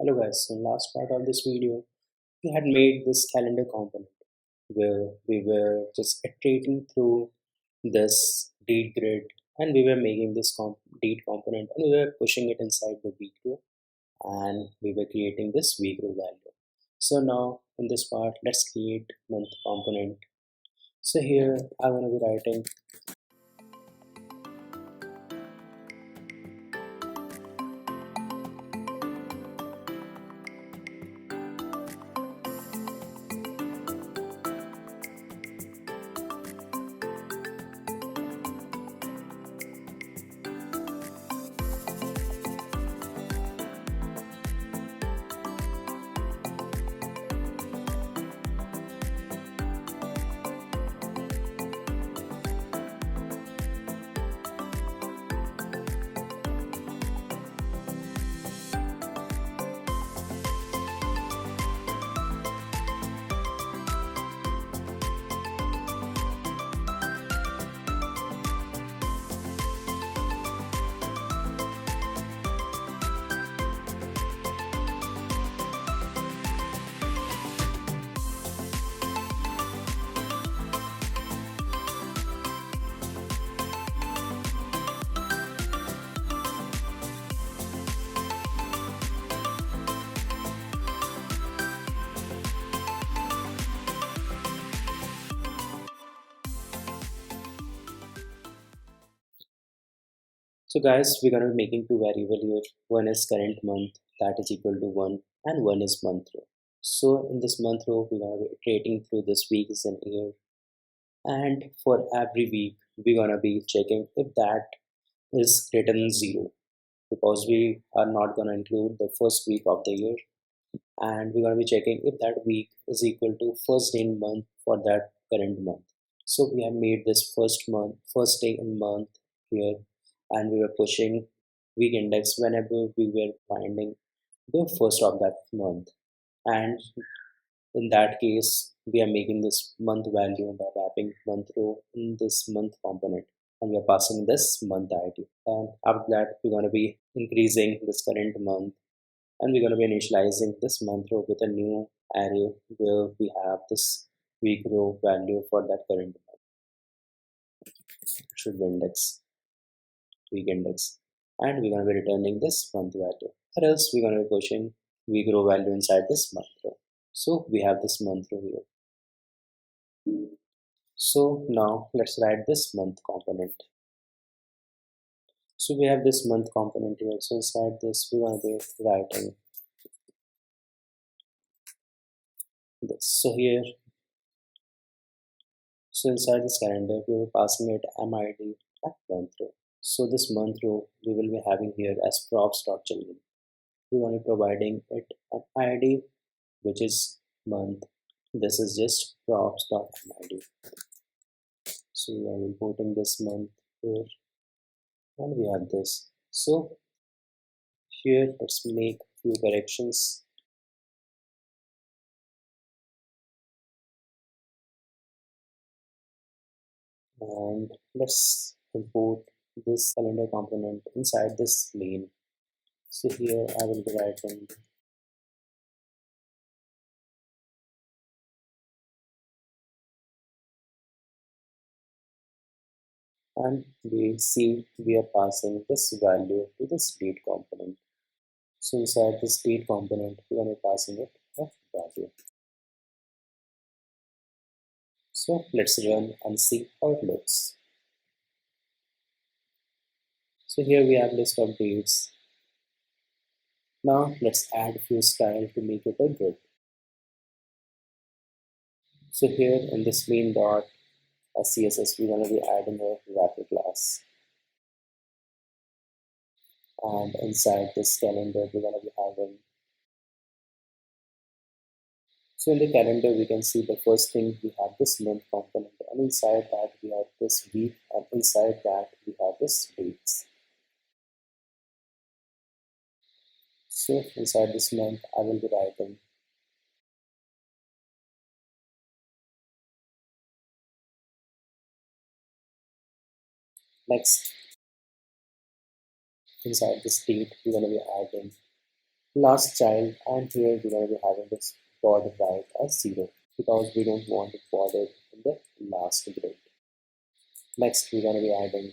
Hello guys, so in last part of this video, we had made this calendar component where we were just iterating through this date grid and we were making this date component and we were pushing it inside the week row and we were creating this week row value. So now in this part, let's create month component. So here I'm going to be writing. So guys, we're going to be making two variables here. One is current month that is equal to 1 and one is month row. So in this month row, we're going to be iterating through this weeks and year. And for every week, we're going to be checking if that is greater than 0 because we are not going to include the first week of the year. And we're going to be checking if that week is equal to first day in month for that current month. So we have made this first day in month here, and we were pushing week index whenever we were finding the first of that month. And in that case, we are making this month value by wrapping month row in this month component, and we are passing this month ID. And after that, we're going to be increasing this current month, and we're going to be initializing this month row with a new array where we have this week row value for that current month. It should be index, week index, and we're going to be returning this month value, or else we're going to be pushing week row value inside this month row. So we have this month row here. So now let's write this month component. So we have this month component here. So inside this, we're going to be writing this. So here, so inside this calendar, we will be passing it MID at month row. So this month row we will be having here as props.children. We want to be providing it an ID which is month. This is just props.mid. So we are importing this month here and we have this. So here let's make few corrections. And let's import this calendar component inside this lane. So here I will be writing and we see we are passing this value to this date component. So inside this date component, we are going to be passing it a value. So let's run and see how it looks. So here we have list of dates. Now let's add a few style to make it a grid. So here in this main dot CSS, we're going to be adding a wrapper class. And inside this calendar, we're going to be having. So in the calendar, we can see the first thing we have this month component, and inside that we have this week, and inside that we have this dates. So inside this month, I will be writing next. Inside this date, we're going to be adding last child, and here we're going to be having this pod right as 0 because we don't want it podded in the last grid. Next, we're going to be adding.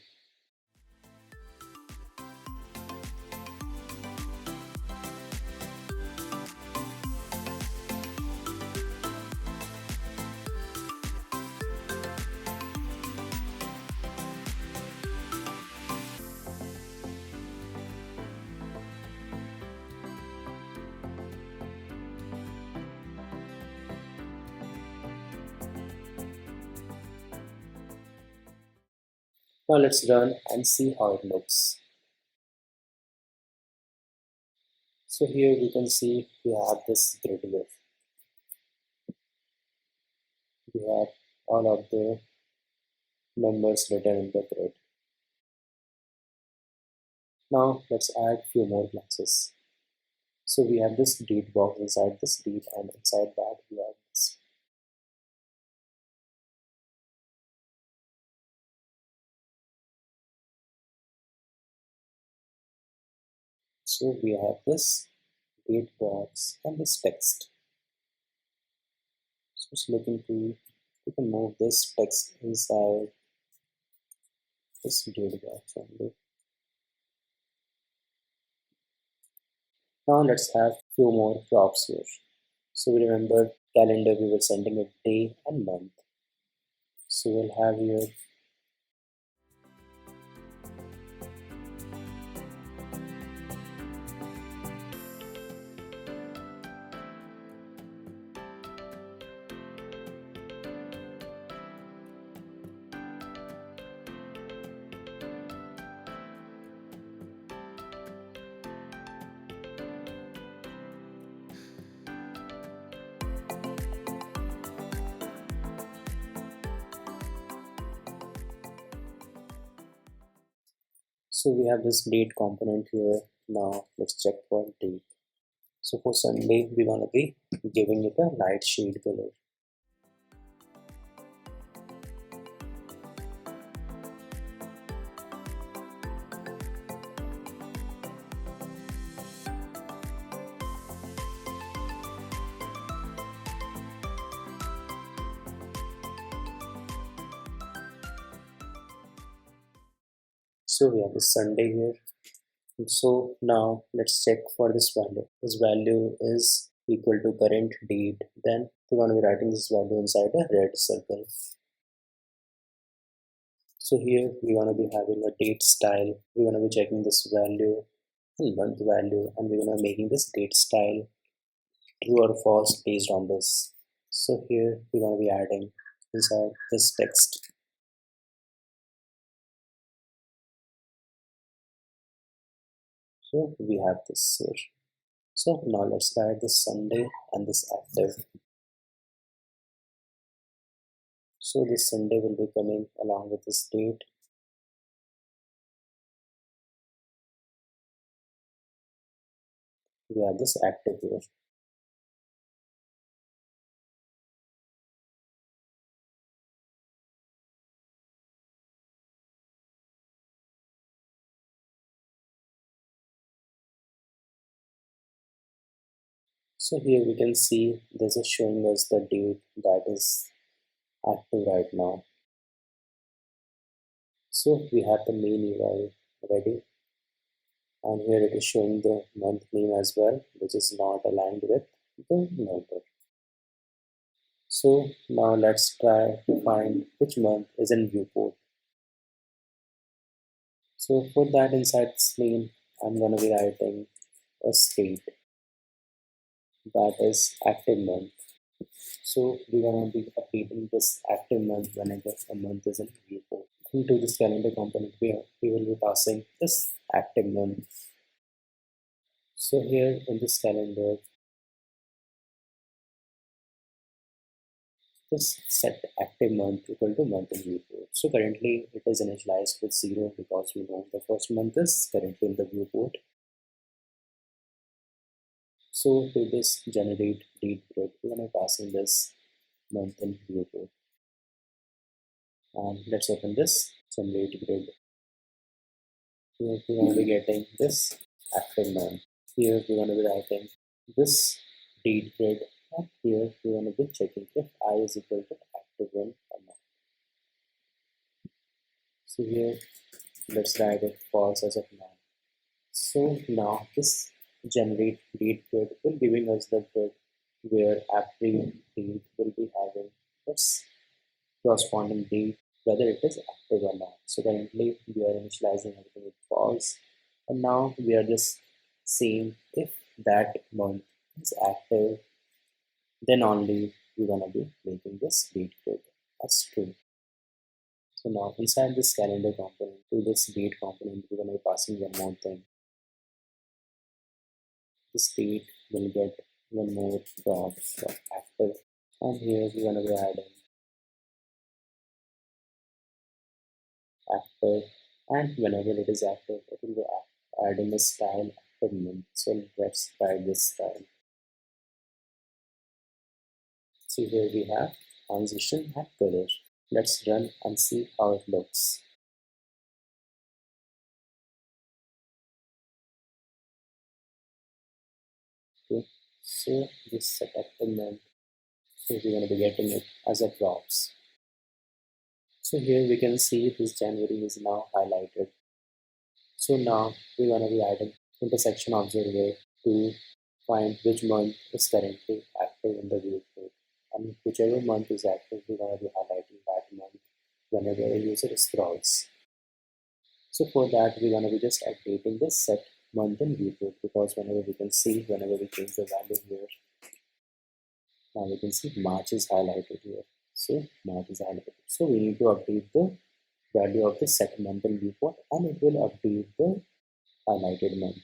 Now let's run and see how it looks. So here we can see we have this grid here. We have all of the numbers written in the grid. Now let's add few more classes. So we have this date box inside this date, and inside that we have this. So we have this date box and this text. So it's looking to, we can move this text inside this date box only. Now let's have few more props here. So we remember calendar, we were sending a day and month. So we'll have here so we have this date component here. Now let's check for date. So for Sunday, we're gonna be giving it a light shade color. So we have this Sunday here. So now let's check for this value. This value is equal to current date. Then we're going to be writing this value inside a red circle. So here we're going to be having a date style. We're going to be checking this value and month value, and we're going to be making this date style true or false based on this. So here we're going to be adding inside this text. So we have this here. So now let's add this Sunday and this active. So this Sunday will be coming along with this date. We have this active here. So here we can see this is showing us the date that is active right now. So we have the main UI ready, and here it is showing the month name as well, which is not aligned with the number. So now let's try to find which month is in viewport. So for that, inside this main, I'm going to be writing a state that is active month. So we're going to be updating this active month whenever a month is in viewport. Into this calendar component here, we will be passing this active month. So here in this calendar, this set active month equal to month in viewport. So currently it is initialized with 0 because we know the first month is currently in the viewport. So to this generate date grid, we're going to pass in this month in viewport. And let's open this generate grid. Here we're going to be getting this active month. Here we're going to be writing this date grid, and here we're going to be checking if I is equal to active one or not. So here let's write it false as of now. So now this generate date grid will giving us the grid where every date will be having its corresponding date, whether it is active or not. So currently we are initializing everything with false, and now we are just seeing if that month is active, then only we're gonna be making this date grid as true. So now inside this calendar component, to this date component, we're gonna be passing one more thing. The state will get one more props for active, and here we're gonna be adding active, and whenever it is active it will be adding a style active month. So let's try this style. See, here we have transition and color. Let's run and see how it looks. Okay, so this set active month, so we're going to be getting it as a props. So here we can see this January is now highlighted. So now we're going to be adding intersection observer to find which month is currently active in the viewport, and whichever month is active, we're going to be highlighting that month whenever a user scrolls. So for that, we're going to be just updating this set month in viewport, because whenever we can see, whenever we change the value here, now we can see March is highlighted here. So March is highlighted. So we need to update the value of the set month in viewport, and it will update the highlighted month.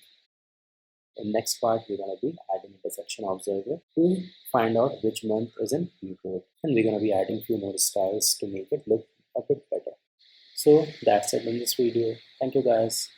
In the next part, we're going to be adding intersection observer to find out which month is in viewport, and we're going to be adding few more styles to make it look a bit better. So that's it in this video. Thank you guys.